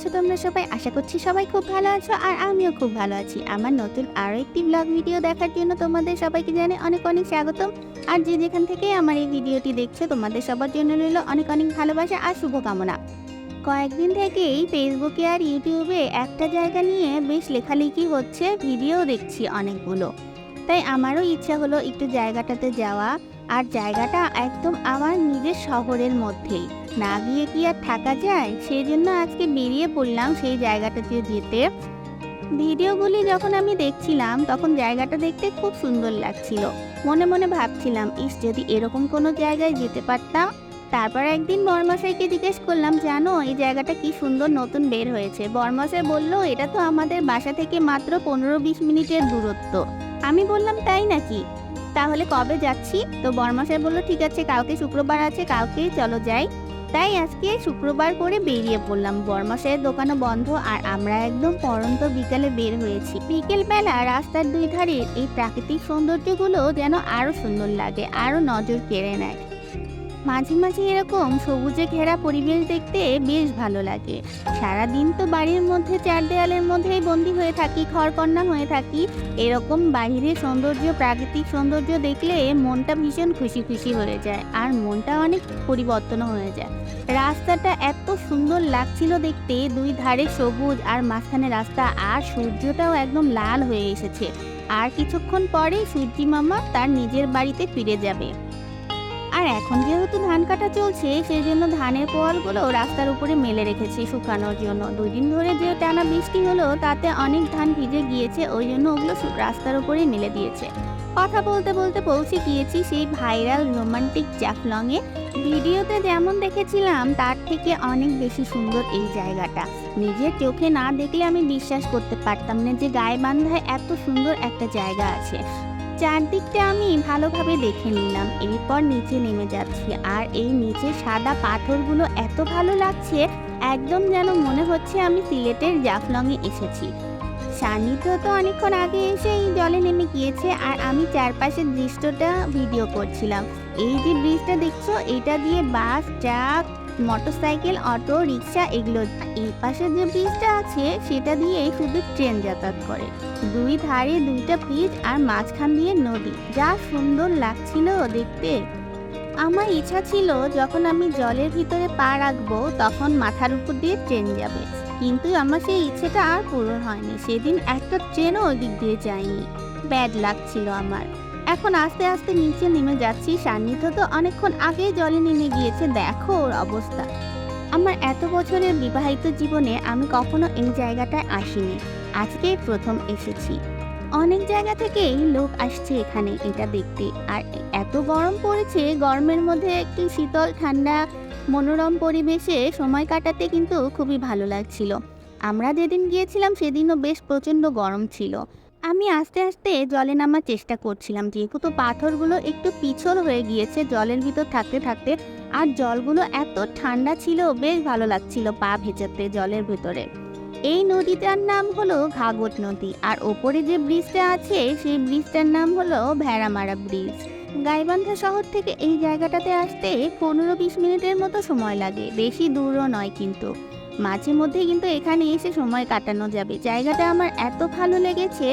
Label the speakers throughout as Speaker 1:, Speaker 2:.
Speaker 1: আছো তোমরা সবাই? আশা করছি সবাই খুব ভালো আছো আর আমিও খুব ভালো আছি। আমার নতুন আরো একটি ব্লগ ভিডিও দেখার জন্য তোমাদের সবাইকে জানাই অনেক অনেক স্বাগতম। আর যে যেখান থেকে আমার এই ভিডিওটি দেখছো তোমাদের সবার জন্য রইল অনেক অনেক ভালোবাসা আর শুভকামনা। কয়েকদিন থেকেই ফেসবুকে আর ইউটিউবে একটা জায়গা নিয়ে বেশ লেখালেখি হচ্ছে, ভিডিও দেখছি অনেকগুলো। তাই আমারও ইচ্ছা হলো একটু জায়গাটাতে যাওয়া। আর জায়গাটা একদম আমার নিজের শহরের মধ্যেই, না গিয়ে কি আর থাকা যায়? সেই জন্য আজকে বেরিয়ে পড়লাম সেই জায়গাটাতে যেতে। ভিডিওগুলি যখন আমি দেখছিলাম তখন জায়গাটা দেখতে খুব সুন্দর লাগছিল। মনে মনে ভাবছিলাম, ইস যদি এরকম কোনো জায়গায় যেতে পারতাম। তারপর একদিন বরমশাইকে জিজ্ঞেস করলাম, জানো এই জায়গাটা কি সুন্দর নতুন বের হয়েছে। বরমশাই বলল, এটা তো আমাদের বাসা থেকে মাত্র 15-20 মিনিটের দূরত্ব। আমি বললাম, তাই নাকি? তাহলে কবে যাচ্ছি? তো বরমশাই বলল, ঠিক আছে, কালকে শুক্রবার আছে, কালকেই চলো যাই। তাই আজকে শুক্রবার করে বেরিয়ে পড়লাম। বরমশাইয়ের দোকানও বন্ধ আর আমরা একদম পড়ন্ত বিকালে বের হয়েছি। বিকেল বেলা রাস্তার দুই ধারে এই প্রাকৃতিক সৌন্দর্যগুলো যেন আরো সুন্দর লাগে, আরো নজর কেড়ে নেয়। মাঝে মাঝে এরকম সবুজে ঘেরা পরিবেশ দেখতে বেশ ভালো লাগে। সারাদিন তো বাড়ির মধ্যে চার দেয়ালের মধ্যেই বন্দি হয়ে থাকি, ঘরকন্না হয়ে থাকি। এরকম বাইরের সৌন্দর্য, প্রাকৃতিক সৌন্দর্য দেখলে মনটা ভীষণ খুশি খুশি হয়ে যায় আর মনটা অনেক পরিবর্তন হয়ে যায়। রাস্তাটা এত সুন্দর লাগছিল দেখতে, দুই ধারে সবুজ আর মাঝখানে রাস্তা, আর সূর্যটাও একদম লাল হয়ে এসেছে। আর কিছুক্ষণ পরে সূর্যি মামা তার নিজের বাড়িতে ফিরে যাবে। আর এখন যেহেতু ধান কাটা চলছে, সেই জন্য ধানের পোয়ালগুলো রাস্তার উপরে মেলে রেখেছি শুকানোর জন্য। 2 দিন ধরে যে টানা বৃষ্টি হলো তাতে অনেক ধান ভিজে গিয়েছে, ওই জন্য ওগুলো রাস্তার উপরেই মেলে দিয়েছে। কথা বলতে বলতে পৌঁছে গিয়েছি সেই ভাইরাল রোমান্টিক জাফলংয়ে। ভিডিওতে যেমন দেখেছিলাম তার থেকে অনেক বেশি সুন্দর এই জায়গাটা। নিজের চোখে না দেখলে আমি বিশ্বাস করতে পারতাম না যে গাইবান্ধায় এত সুন্দর একটা জায়গা আছে। চারদিকটা আমি ভালোভাবে দেখে নিলাম, এরপর নিচে নেমে যাচ্ছি। আর এই নিচে সাদা পাথরগুলো এত ভালো লাগছে, একদম যেন মনে হচ্ছে আমি সিলেটের জাফলংয়ে এসেছি। সান্নিধ্য তো অনেকক্ষণ আগে এসে এই জলে নেমে গিয়েছে আর আমি চারপাশের দৃশ্যটা ভিডিও করছিলাম। এই যে ব্রিজটা দেখছো, এটা দিয়ে বাস, ট্রাক, মোটরসাইকেল, অটো, রিক্সা এগুলো। এই পাশে যে ব্রিজটা আছে সেটা দিয়ে শুধু ট্রেন যাতায়াত করে। দুই ধারে দুইটা ব্রিজ আর মাঝখান দিয়ে নদী, যা সুন্দর লাগছিল দেখতে। আমার ইচ্ছা ছিল যখন আমি জলের ভিতরে পা রাখবো তখন মাথার উপর দিয়ে ট্রেন যাবে, কিন্তু আমার সেই ইচ্ছেটা আর পূরণ হয়নি। সেদিন একটা ট্রেনও ওই দিক দিয়ে যায়নি, ব্যাড লাগছিল আমার। এখন আস্তে আস্তে নিচে নেমে যাচ্ছি। সান্নিধ্য তো অনেকক্ষণ আগেই জলে নেমে গিয়েছে, দেখো ওর অবস্থা। আমার এত বছরের বিবাহিত জীবনে আমি কখনো এই জায়গাটায় আসিনি, আজকেই প্রথম এসেছি। অনেক জায়গা থেকেই লোক আসছে এখানে এটা দেখতে। আর এত গরম পড়েছে, গরমের মধ্যে একটি শীতল ঠান্ডা মনোরম পরিবেশে সময় কাটাতে কিন্তু খুবই ভালো লাগছিল। আমরা যেদিন গিয়েছিলাম সেদিনও বেশ প্রচণ্ড গরম ছিল। আমি আস্তে আস্তে জলে নামার চেষ্টা করছিলাম, যেহেতু পাথরগুলো একটু পিছল হয়ে গিয়েছে জলের ভিতর থাকতে থাকতে। আর জলগুলো এত ঠান্ডা ছিল, বেশ ভালো লাগছিল পা ভেজাতে জলের ভিতরে। এই নদীটার নাম হলো ঘাঘট নদী, আর ওপরে যে ব্রিজটা আছে সেই ব্রিজটার নাম হলো ভেড়ামারা ব্রিজ। গাইবান্ধা শহর থেকে এই জায়গাটাতে আসতে 15-20 মিনিটের মতো সময় লাগে, বেশি দূরও নয়। কিন্তু মাঝে মধ্যে কিন্তু এখানে এসে সময় কাটানো যাবে। জায়গাটা আমার এত ভালো লেগেছে,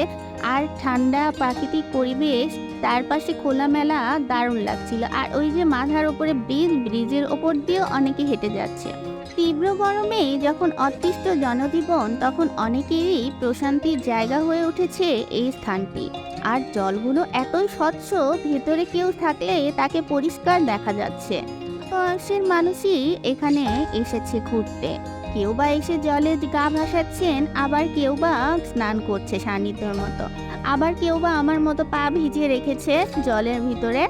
Speaker 1: আর ঠান্ডা প্রাকৃতিক পরিবেশ, তার পাশে খোলামেলা, দারুণ লাগছিল। আর ওই যে মাথার ওপরে ব্রিজ, ব্রিজের ওপর দিয়েও অনেকে হেঁটে যাচ্ছে। তীব্র গরমে যখন অতিষ্ঠ জনজীবন, তখন অনেকেরই প্রশান্তির জায়গা হয়ে উঠেছে এই স্থানটি। আর জলগুলো এতই স্বচ্ছ, ভেতরে কেউ থাকলে তাকে পরিষ্কার দেখা যাচ্ছে। বয়সের মানুষই এখানে এসেছে ঘুরতে, কেউ বা এসে জলে গা ভাসাচ্ছেন, আবার কেউ বা স্নান করছে সান্নিধ্যর মতো, আবার কেউ বা আমার মতো পা ভিজিয়ে রেখেছে জলের ভিতরে।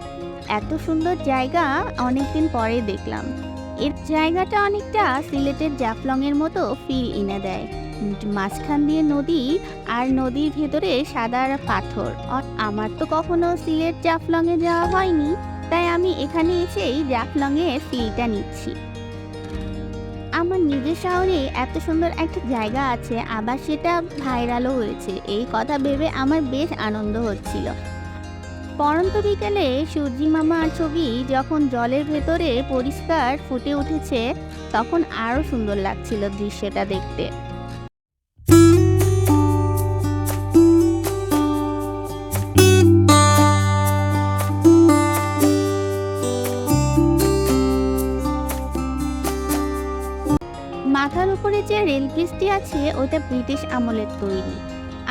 Speaker 1: এত সুন্দর জায়গা অনেকদিন পরে দেখলাম। এর জায়গাটা অনেকটা সিলেটের জাফলংয়ের মতো ফিল এনে দেয়। মাঝখান দিয়ে নদী, আর নদীর ভেতরে সাদা পাথর। আমার তো কখনো সিলেট জাফলংয়ে যাওয়া হয়নি, তাই আমি এখানে এসেই জাফলংয়ের ফিলটা নিচ্ছি। আমার নিজের শহরে এত সুন্দর একটা জায়গা আছে, আবার সেটা ভাইরালও হয়েছে, এই কথা ভেবে আমার বেশ আনন্দ হচ্ছিল। পড়ন্ত বিকেলে সূর্যি মামার ছবি যখন জলের ভেতরে পরিষ্কার ফুটে উঠেছে, তখন আরো সুন্দর লাগছিল দৃশ্যটা দেখতে। মাথার উপরে যে রেল ব্রিজটি আছে ওটা ব্রিটিশ আমলের তৈরি।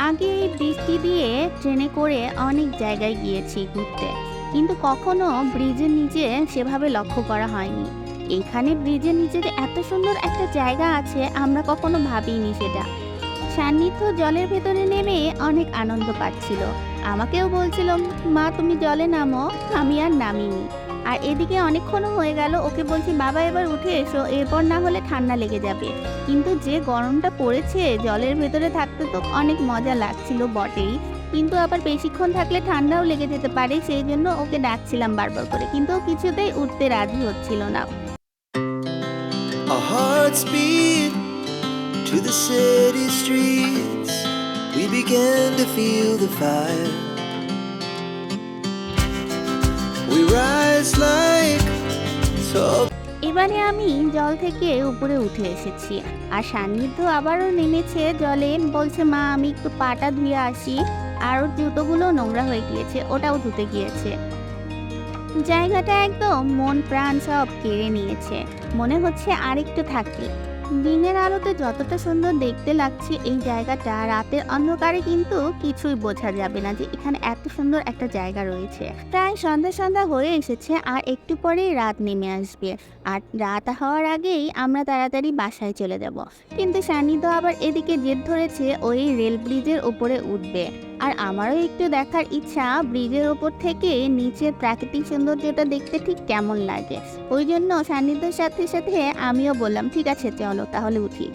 Speaker 1: আগে এই ব্রিজটি দিয়ে ট্রেনে করে অনেক জায়গায় গিয়েছি ঘুরতে, কিন্তু কখনো ব্রিজের নিচে সেভাবে লক্ষ্য করা হয়নি। এখানে ব্রিজের নিচে যে এত সুন্দর একটা জায়গা আছে আমরা কখনো ভাবিনি সেটা। সান্নিধ্য জলের ভেতরে নেমে অনেক আনন্দ পাচ্ছিল, আমাকেও বলছিল মা তুমি জলে নামো, আমি আর নামিনি। আর এদিকে অনেকক্ষণও হয়ে গেল, ওকে বলছি বাবা এবার উঠে এসো, এরপর না হলে ঠান্ডা লেগে যাবে। কিন্তু যে গরমটা পড়েছে জলের ভেতরে থাকতে তো অনেক মজা লাগছিল বটেই, কিন্তু আবার বেশিক্ষণ থাকলে ঠান্ডাও লেগে যেতে পারে, সেই জন্য ওকে ডাকছিলাম বারবার করে, কিন্তু ও কিছুতেই উঠতে রাজি হচ্ছিল না।
Speaker 2: Our hearts beat to the city streets. We began to feel the fire. We rise like tall.
Speaker 1: এবারে আমি জল থেকে উপরে উঠে এসেছি, আর সান্নিধ্য আবারও নেমেছে জলে, বলছে মা আমি একটু পাটা ধুয়ে আসি, আর ওর জুতোগুলো নোংরা হয়ে গিয়েছে, ওটাও ধুতে গিয়েছে। জায়গাটা একদম মন প্রাণ সব কেড়ে নিয়েছে, মনে হচ্ছে আরেকটু থাকি। দিনের আলোতে যতটা সুন্দর দেখতে লাগছে এই জায়গাটা, রাতের অন্ধকারে কিন্তু কিছুই বোঝা যাবে না যে এখানে এত সুন্দর একটা জায়গা রয়েছে। প্রায় সন্ধ্যা সন্ধ্যা হয়ে এসেছে, আর একটু পরেই রাত নেমে আসবে, আর রাত হওয়ার আগেই আমরা তাড়াতাড়ি বাসায় চলে যাব। কিন্তু সান্নিধ্য আবার এদিকে জেদ ধরেছে ওই রেল ব্রিজের উপরে উঠবে, আর আমারও একটু দেখার ইচ্ছা ব্রিজের ওপর থেকে নিচের প্রাকৃতিক সৌন্দর্যটা দেখতে ঠিক কেমন লাগে। ওই জন্য সান্নিধ্যের সাথে সাথে আমিও বললাম ঠিক আছে চলো তাহলে উঠি।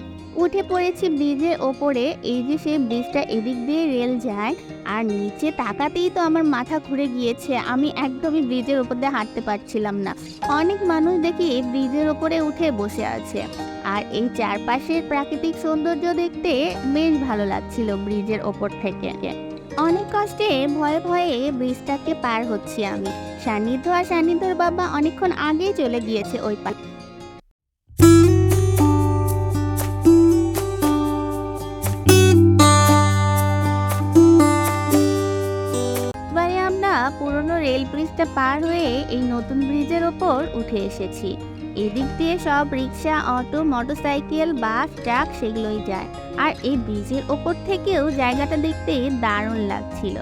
Speaker 1: উঠে পড়েছি ব্রিজের ওপরে। এই যে সেই ব্রিজটা এদিক দিয়ে রেল যায়, আর নিচে তাকাতেই তো আমার মাথা ঘুরে গিয়েছে, আমি একদমই ব্রিজের ওপর দিয়ে হাঁটতে পারছিলাম না। অনেক মানুষ দেখি ব্রিজের ওপরে উঠে বসে আছে, আর এই চারপাশের প্রাকৃতিক সৌন্দর্য দেখতে বেশ ভালো লাগছিল ব্রিজের ওপর থেকে। অনেক কষ্টে ভয়ে ভয়ে ব্রিজটাকে পার হচ্ছি আমি। সান্নিধ্য আর সান্নিধ্যর বাবা অনেকক্ষণ আগেই চলে গিয়েছে ওই পার। এবারে আমরা পুরনো রেল ব্রিজটা পার হয়ে এই নতুন ব্রিজের ওপর উঠে এসেছি। এদিক দিয়ে সব রিক্সা, অটো, মোটরসাইকেল, বাস, ট্রাক সেগুলোই যায়, আর এই ব্রিজের ওপর থেকেও জায়গাটা দেখতে দারুণ লাগছিল।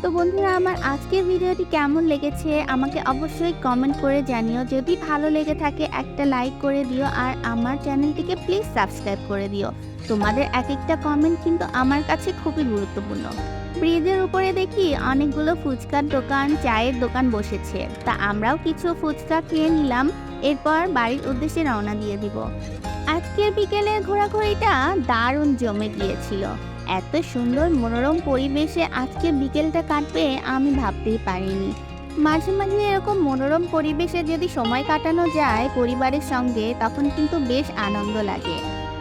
Speaker 1: তো বন্ধুরা আমার আজকের ভিডিওটি কেমন লেগেছে আমাকে অবশ্যই কমেন্ট করে জানিও। যদি ভালো লেগে থাকে একটা লাইক করে দিও, আর আমার চ্যানেলটিকে প্লিজ সাবস্ক্রাইব করে দিও। তোমাদের এক একটা কমেন্ট কিন্তু আমার কাছে খুবই গুরুত্বপূর্ণ। ব্রিজের উপরে দেখি অনেকগুলো ফুচকার দোকান, চায়ের দোকান বসেছে, তা আমরাও কিছু ফুচকা খেয়ে নিলাম, এরপর বাড়ির উদ্দেশ্যে রওনা দিয়ে দিব। আজকের বিকেলের ঘোরাঘুরিটা দারুণ জমে গিয়েছিল। এত সুন্দর মনোরম পরিবেশে আজকে বিকেলটা কাটবে আমি ভাবতেই পারিনি। মাঝে মাঝে এরকম মনোরম পরিবেশে যদি সময় কাটানো যায় পরিবারের সঙ্গে, তখন কিন্তু বেশ আনন্দ লাগে।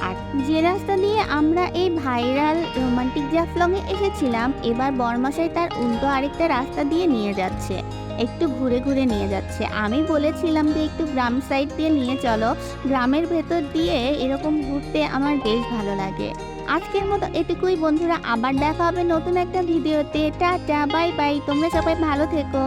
Speaker 1: আর যে রাস্তা দিয়ে আমরা এই ভাইরাল রোমান্টিক জাফলংয়ে এসেছিলাম, এবার বরমশাই তার উল্টো আরেকটা রাস্তা দিয়ে নিয়ে যাচ্ছে, একটু ঘুরে ঘুরে নিয়ে যাচ্ছে। আমি বলেছিলাম যে একটু গ্রাম সাইড দিয়ে নিয়ে চলো, গ্রামের ভেতর দিয়ে এরকম ঘুরতে আমার বেশ ভালো লাগে। আজকের মতো এটুকুই বন্ধুরা, আবার দেখা হবে নতুন একটা ভিডিওতে। টাটা, বাই বাই, তোমরা সবাই ভালো থেকো।